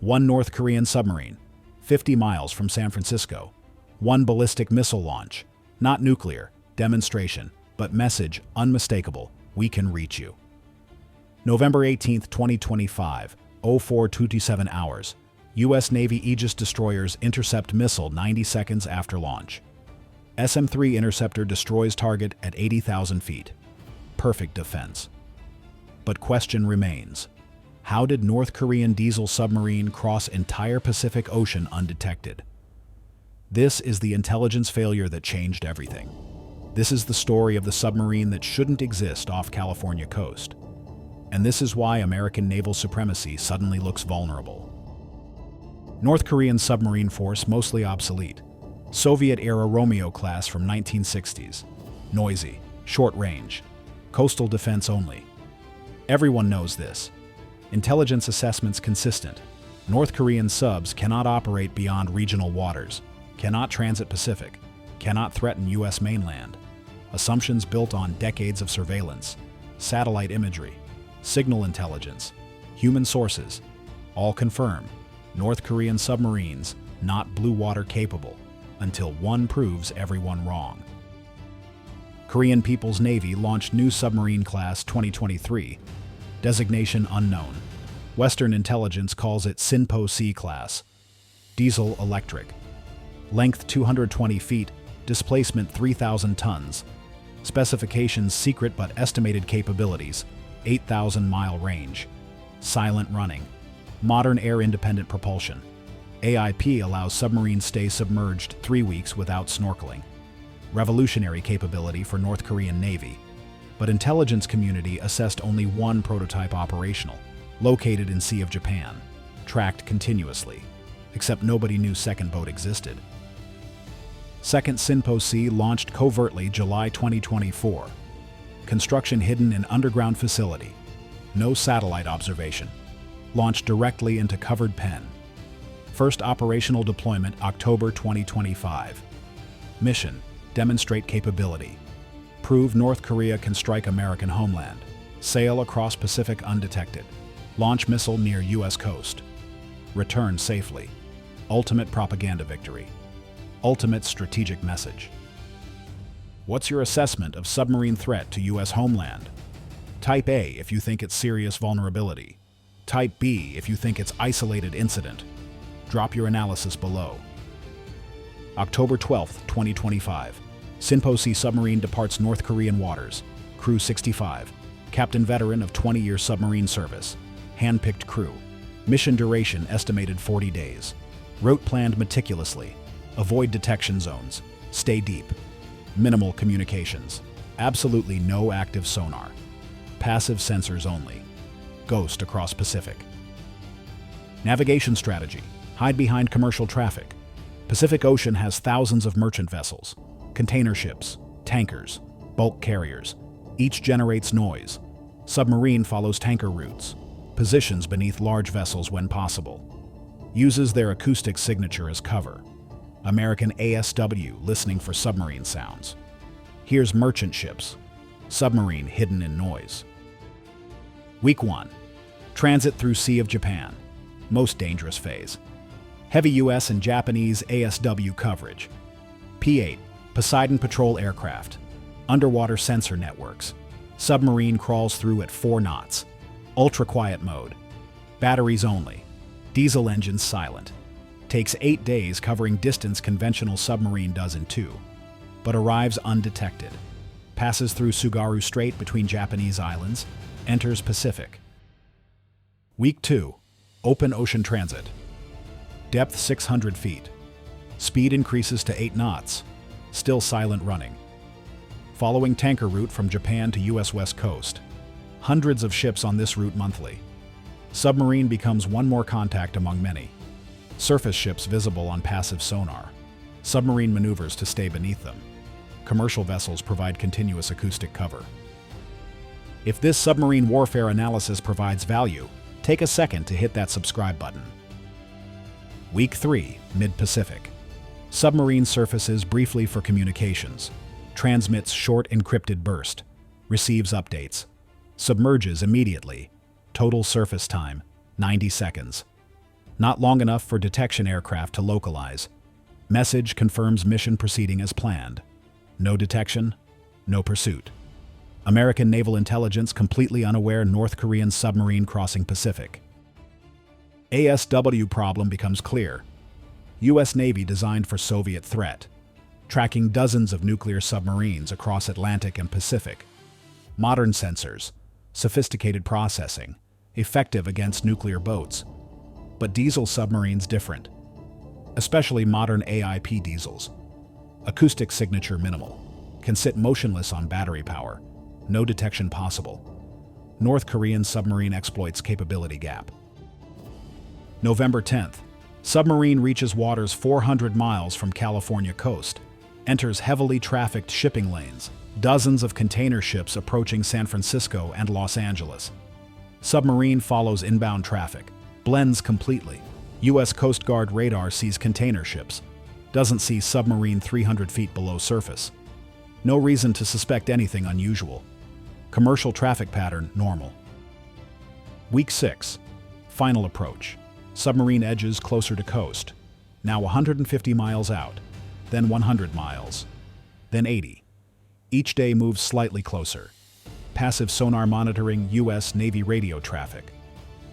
One North Korean submarine, 50 miles from San Francisco. One ballistic missile launch, not nuclear, demonstration, but message unmistakable, we can reach you. November 18, 2025, 04:27 hours. U.S. Navy Aegis destroyers intercept missile 90 seconds after launch. SM-3 interceptor destroys target at 80,000 feet. Perfect defense. But question remains. How did North Korean diesel submarine cross entire Pacific Ocean undetected? This is the intelligence failure that changed everything. This is the story of the submarine that shouldn't exist off California coast. And this is why American naval supremacy suddenly looks vulnerable. North Korean submarine force mostly obsolete. Soviet-era Romeo class from 1960s. Noisy, short range, coastal defense only. Everyone knows this. Intelligence assessments consistent. North Korean subs cannot operate beyond regional waters, cannot transit Pacific, cannot threaten U.S. mainland. Assumptions built on decades of surveillance, satellite imagery, signal intelligence, human sources, all confirm North Korean submarines not blue water capable until one proves everyone wrong. Korean People's Navy launched new submarine class 2023, designation unknown. Western intelligence calls it Sinpo-C class. Diesel electric. Length 220 feet, displacement 3,000 tons. Specifications secret but estimated capabilities, 8,000-mile range. Silent running. Modern air-independent propulsion. AIP allows submarines stay submerged 3 weeks without snorkeling. Revolutionary capability for North Korean Navy. But intelligence community assessed only one prototype operational, located in Sea of Japan, tracked continuously, except nobody knew second boat existed. Second Sinpo-C launched covertly July 2024. Construction hidden in underground facility. No satellite observation. Launched directly into covered pen. First operational deployment October 2025. Mission: demonstrate capability. Prove North Korea can strike American homeland. Sail across Pacific undetected. Launch missile near U.S. coast. Return safely. Ultimate propaganda victory. Ultimate strategic message. What's your assessment of submarine threat to U.S. homeland? Type A if you think it's serious vulnerability. Type B if you think it's isolated incident. Drop your analysis below. October 12, 2025. Sinpo-C submarine departs North Korean waters. Crew 65. Captain veteran of 20-year submarine service. Hand-picked crew. Mission duration estimated 40 days. Route planned meticulously. Avoid detection zones. Stay deep. Minimal communications. Absolutely no active sonar. Passive sensors only. Ghost across Pacific. Navigation strategy. Hide behind commercial traffic. Pacific Ocean has thousands of merchant vessels, container ships, tankers, bulk carriers. Each generates noise. Submarine follows tanker routes. Positions beneath large vessels when possible. Uses their acoustic signature as cover. American ASW listening for submarine sounds. Here's merchant ships. Submarine hidden in noise. Week 1. Transit through Sea of Japan. Most dangerous phase. Heavy U.S. and Japanese ASW coverage. P-8. Poseidon patrol aircraft. Underwater sensor networks. Submarine crawls through at 4 knots. Ultra-quiet mode. Batteries only. Diesel engines silent. Takes 8 days covering distance conventional submarine does in 2. But arrives undetected. Passes through Tsugaru Strait between Japanese islands. Enters Pacific. Week 2. Open ocean transit. Depth 600 feet. Speed increases to 8 knots. Still silent running. Following tanker route from Japan to U.S. West Coast. Hundreds of ships on this route monthly. Submarine becomes one more contact among many. Surface ships visible on passive sonar. Submarine maneuvers to stay beneath them. Commercial vessels provide continuous acoustic cover. If this submarine warfare analysis provides value, take a second to hit that subscribe button. Week 3, Mid-Pacific. Submarine surfaces briefly for communications. Transmits short encrypted burst. Receives updates. Submerges immediately. Total surface time, 90 seconds. Not long enough for detection aircraft to localize. Message confirms mission proceeding as planned. No detection, no pursuit. American naval intelligence completely unaware North Korean submarine crossing Pacific. ASW problem becomes clear. U.S. Navy designed for Soviet threat, tracking dozens of nuclear submarines across Atlantic and Pacific. Modern sensors, sophisticated processing, effective against nuclear boats. But diesel submarines different, especially modern AIP diesels. Acoustic signature minimal, can sit motionless on battery power, no detection possible. North Korean submarine exploits capability gap. November 10th, submarine reaches waters 400 miles from California coast, enters heavily trafficked shipping lanes, dozens of container ships approaching San Francisco and Los Angeles. Submarine follows inbound traffic, blends completely. U.S. Coast Guard radar sees container ships, doesn't see submarine 300 feet below surface. No reason to suspect anything unusual. Commercial traffic pattern normal. Week 6. Final approach. Submarine edges closer to coast. Now 150 miles out, then 100 miles, then 80. Each day moves slightly closer. Passive sonar monitoring U.S. Navy radio traffic.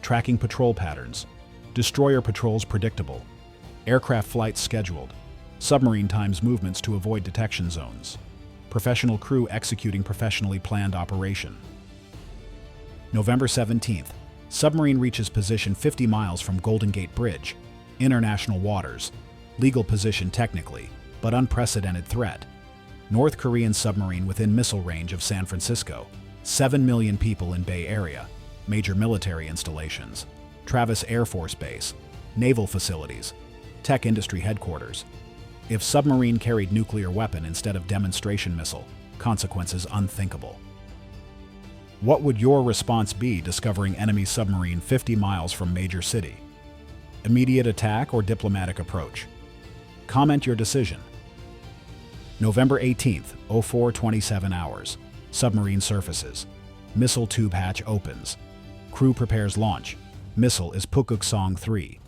Tracking patrol patterns. Destroyer patrols predictable. Aircraft flights scheduled. Submarine times movements to avoid detection zones. Professional crew executing professionally planned operation. November 17th. Submarine reaches position 50 miles from Golden Gate Bridge. International waters. Legal position technically, but unprecedented threat. North Korean submarine within missile range of San Francisco. 7 million people in Bay Area. Major military installations. Travis Air Force Base. Naval facilities. Tech industry headquarters. If submarine carried nuclear weapon instead of demonstration missile, consequences unthinkable. What would your response be discovering enemy submarine 50 miles from major city? Immediate attack or diplomatic approach? Comment your decision. November 18th, 04:27 hours. Submarine surfaces. Missile tube hatch opens. Crew prepares launch. Missile is Pukuksong 3.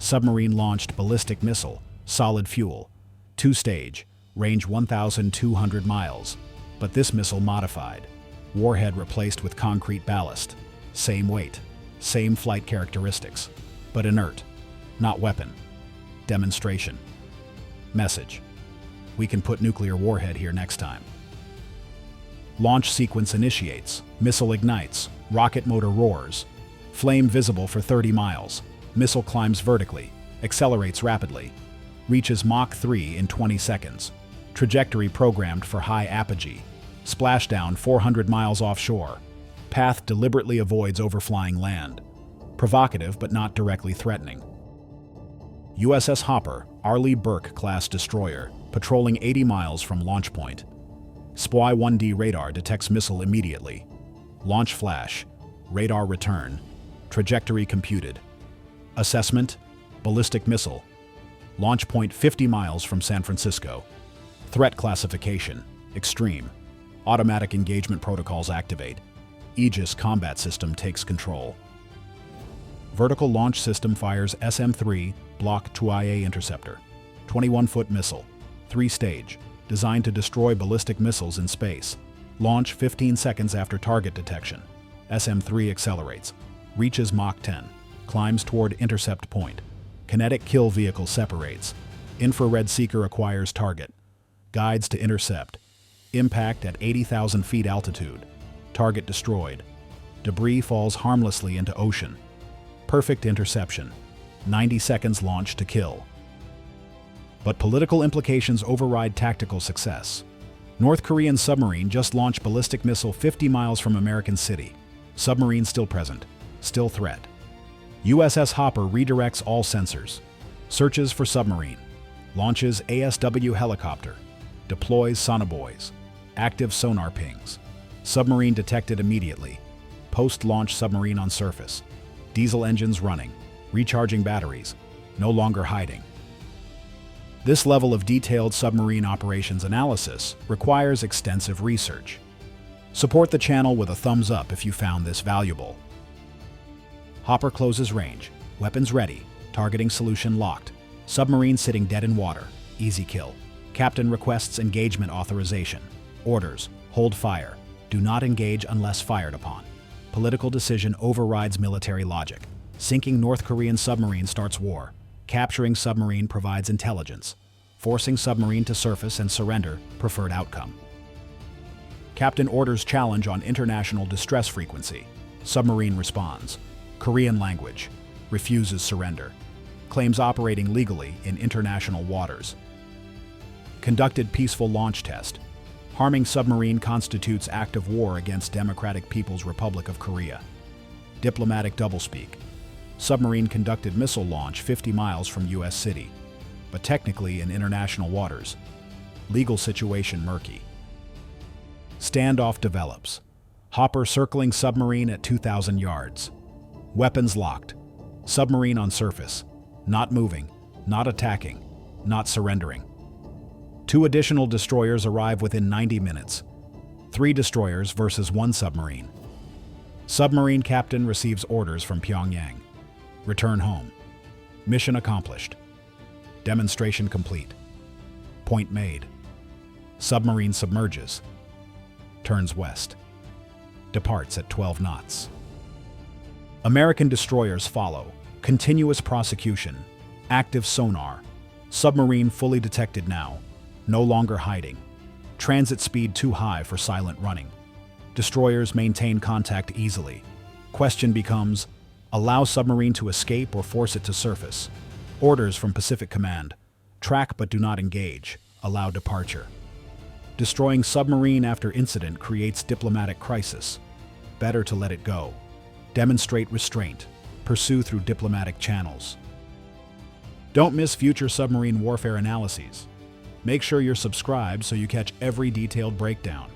Submarine launched ballistic missile, solid fuel. 2-stage, range 1,200 miles. But this missile modified. Warhead replaced with concrete ballast. Same weight, same flight characteristics, but inert, not weapon. Demonstration. Message. We can put nuclear warhead here next time. Launch sequence initiates. Missile ignites. Rocket motor roars. Flame visible for 30 miles. Missile climbs vertically. Accelerates rapidly. Reaches Mach 3 in 20 seconds. Trajectory programmed for high apogee. Splashdown 400 miles offshore. Path deliberately avoids overflying land. Provocative but not directly threatening. USS Hopper, Arleigh Burke-class destroyer, patrolling 80 miles from launch point. SPY-1D radar detects missile immediately. Launch flash. Radar return. Trajectory computed. Assessment: ballistic missile. Launch point 50 miles from San Francisco. Threat classification: extreme. Automatic engagement protocols activate. Aegis combat system takes control. Vertical launch system fires SM-3 Block 2IA interceptor. 21-foot missile. 3-stage. Designed to destroy ballistic missiles in space. Launch 15 seconds after target detection. SM-3 accelerates. Reaches Mach 10. Climbs toward intercept point. Kinetic kill vehicle separates. Infrared seeker acquires target. Guides to intercept. Impact at 80,000 feet altitude. Target destroyed. Debris falls harmlessly into ocean. Perfect interception. 90 seconds launch to kill. But political implications override tactical success. North Korean submarine just launched ballistic missile 50 miles from American city. Submarine still present. Still threat. USS Hopper redirects all sensors. Searches for submarine. Launches ASW helicopter. Deploys sonobuoys. Active sonar pings. Submarine detected immediately. Post-launch submarine on surface. Diesel engines running. Recharging batteries. No longer hiding. This level of detailed submarine operations analysis requires extensive research. Support the channel with a thumbs up if you found this valuable. Hopper closes range. Weapons ready. Targeting solution locked. Submarine sitting dead in water. Easy kill. Captain requests engagement authorization. Orders: hold fire. Do not engage unless fired upon. Political decision overrides military logic. Sinking North Korean submarine starts war. Capturing submarine provides intelligence. Forcing submarine to surface and surrender, preferred outcome. Captain orders challenge on international distress frequency. Submarine responds. Korean language. Refuses surrender. Claims operating legally in international waters. Conducted peaceful launch test. Harming submarine constitutes act of war against Democratic People's Republic of Korea. Diplomatic doublespeak. Submarine conducted missile launch 50 miles from U.S. city, but technically in international waters. Legal situation murky. Standoff develops. Hopper circling submarine at 2,000 yards. Weapons locked. Submarine on surface. Not moving, not attacking, not surrendering. 2 additional destroyers arrive within 90 minutes. 3 destroyers versus 1 submarine. Submarine captain receives orders from Pyongyang. Return home. Mission accomplished. Demonstration complete. Point made. Submarine submerges. Turns west. Departs at 12 knots. American destroyers follow. Continuous prosecution. Active sonar. Submarine fully detected now. No longer hiding. Transit speed too high for silent running. Destroyers maintain contact easily. Question becomes, allow submarine to escape or force it to surface. Orders from Pacific Command. Track but do not engage. Allow departure. Destroying submarine after incident creates diplomatic crisis. Better to let it go. Demonstrate restraint. Pursue through diplomatic channels. Don't miss future submarine warfare analyses. Make sure you're subscribed so you catch every detailed breakdown.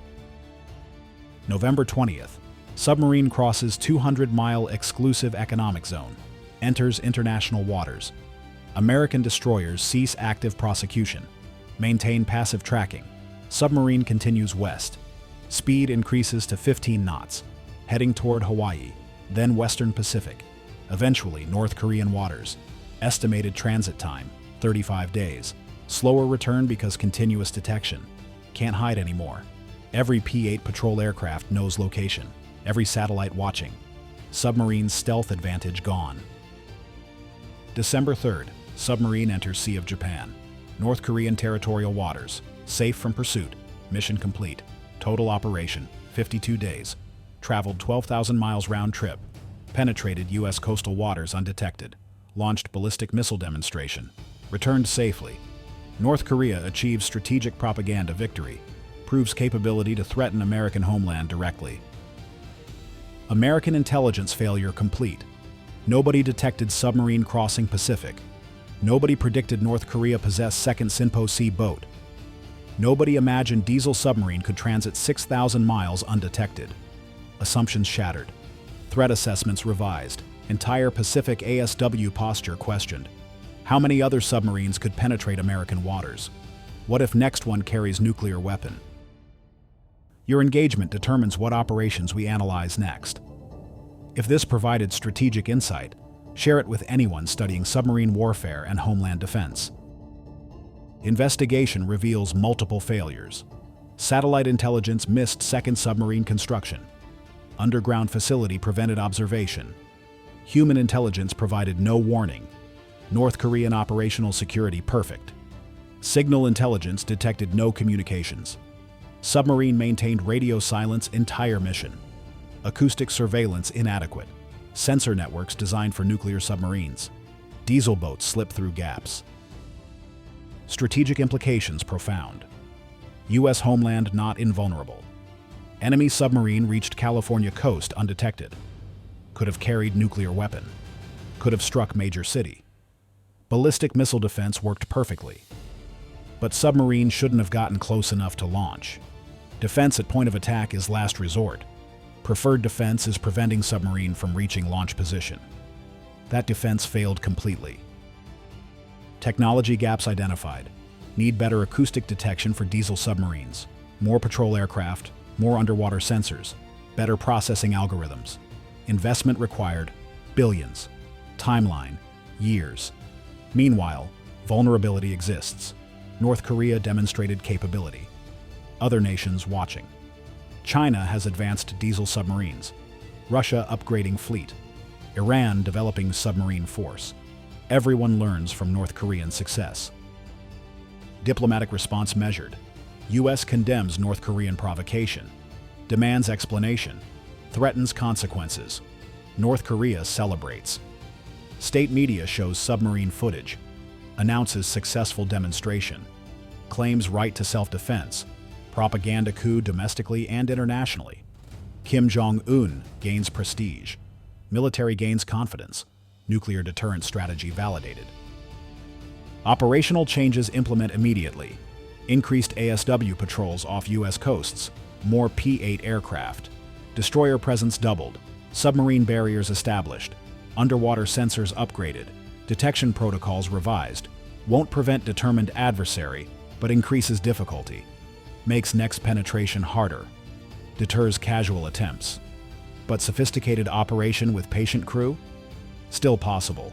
November 20th. Submarine crosses 200-mile exclusive economic zone. Enters international waters. American destroyers cease active prosecution. Maintain passive tracking. Submarine continues west. Speed increases to 15 knots. Heading toward Hawaii, then Western Pacific. Eventually North Korean waters. Estimated transit time, 35 days. Slower return because continuous detection. Can't hide anymore. Every P-8 patrol aircraft knows location. Every satellite watching. Submarine's stealth advantage gone. December 3rd. Submarine enters Sea of Japan. North Korean territorial waters. Safe from pursuit. Mission complete. Total operation, 52 days. Traveled 12,000 miles round trip. Penetrated U.S. coastal waters undetected. Launched ballistic missile demonstration. Returned safely. North Korea achieves strategic propaganda victory. Proves capability to threaten American homeland directly. American intelligence failure complete. Nobody detected submarine crossing Pacific. Nobody predicted North Korea possessed second Sinpo-C boat. Nobody imagined diesel submarine could transit 6,000 miles undetected. Assumptions shattered. Threat assessments revised. Entire Pacific ASW posture questioned. How many other submarines could penetrate American waters? What if next one carries nuclear weapon? Your engagement determines what operations we analyze next. If this provided strategic insight, share it with anyone studying submarine warfare and homeland defense. Investigation reveals multiple failures. Satellite intelligence missed second submarine construction. Underground facility prevented observation. Human intelligence provided no warning. North Korean operational security perfect. Signal intelligence detected no communications. Submarine maintained radio silence entire mission. Acoustic surveillance inadequate. Sensor networks designed for nuclear submarines. Diesel boats slip through gaps. Strategic implications profound. U.S. homeland not invulnerable. Enemy submarine reached California coast undetected. Could have carried nuclear weapon. Could have struck major city. Ballistic missile defense worked perfectly. But submarine shouldn't have gotten close enough to launch. Defense at point of attack is last resort. Preferred defense is preventing submarine from reaching launch position. That defense failed completely. Technology gaps identified. Need better acoustic detection for diesel submarines. More patrol aircraft, more underwater sensors, better processing algorithms. Investment required, billions. Timeline, Years. Meanwhile, vulnerability exists. North Korea demonstrated capability. Other nations watching. China has advanced diesel submarines. Russia upgrading fleet. Iran developing submarine force. Everyone learns from North Korean success. Diplomatic response measured. U.S. condemns North Korean provocation. Demands explanation. Threatens consequences. North Korea celebrates. State media shows submarine footage. Announces successful demonstration. Claims right to self-defense. Propaganda coup domestically and internationally. Kim Jong-un gains prestige. Military gains confidence. Nuclear deterrent strategy validated. Operational changes implement immediately. Increased ASW patrols off U.S. coasts. More P-8 aircraft. Destroyer presence doubled. Submarine barriers established. Underwater sensors upgraded. Detection protocols revised. Won't prevent determined adversary, but increases difficulty. Makes next penetration harder. Deters casual attempts. But sophisticated operation with patient crew? Still possible.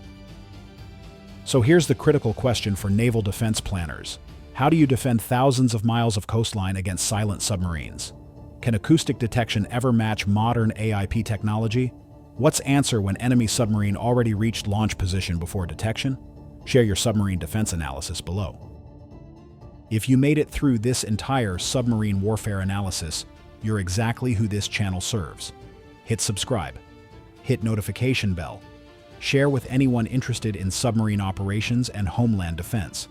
So here's the critical question for naval defense planners. How do you defend thousands of miles of coastline against silent submarines? Can acoustic detection ever match modern AIP technology? What's answer when enemy submarine already reached launch position before detection? Share your submarine defense analysis below. If you made it through this entire submarine warfare analysis, you're exactly who this channel serves. Hit subscribe. Hit notification bell. Share with anyone interested in submarine operations and homeland defense.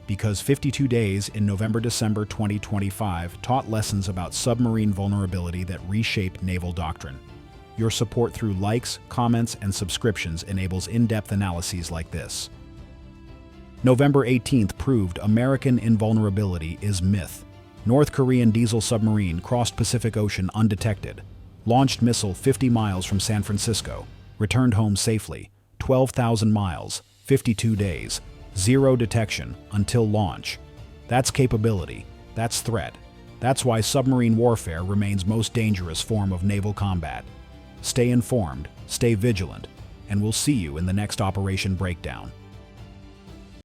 Because 52 days in November-December 2025 taught lessons about submarine vulnerability that reshaped naval doctrine. Your support through likes, comments, and subscriptions enables in-depth analyses like this. November 18th proved American invulnerability is myth. North Korean diesel submarine crossed Pacific Ocean undetected. Launched missile 50 miles from San Francisco. Returned home safely. 12,000 miles, 52 days. Zero detection until launch. That's capability. That's threat. That's why submarine warfare remains most dangerous form of naval combat. Stay informed, stay vigilant, and we'll see you in the next Operation Breakdown.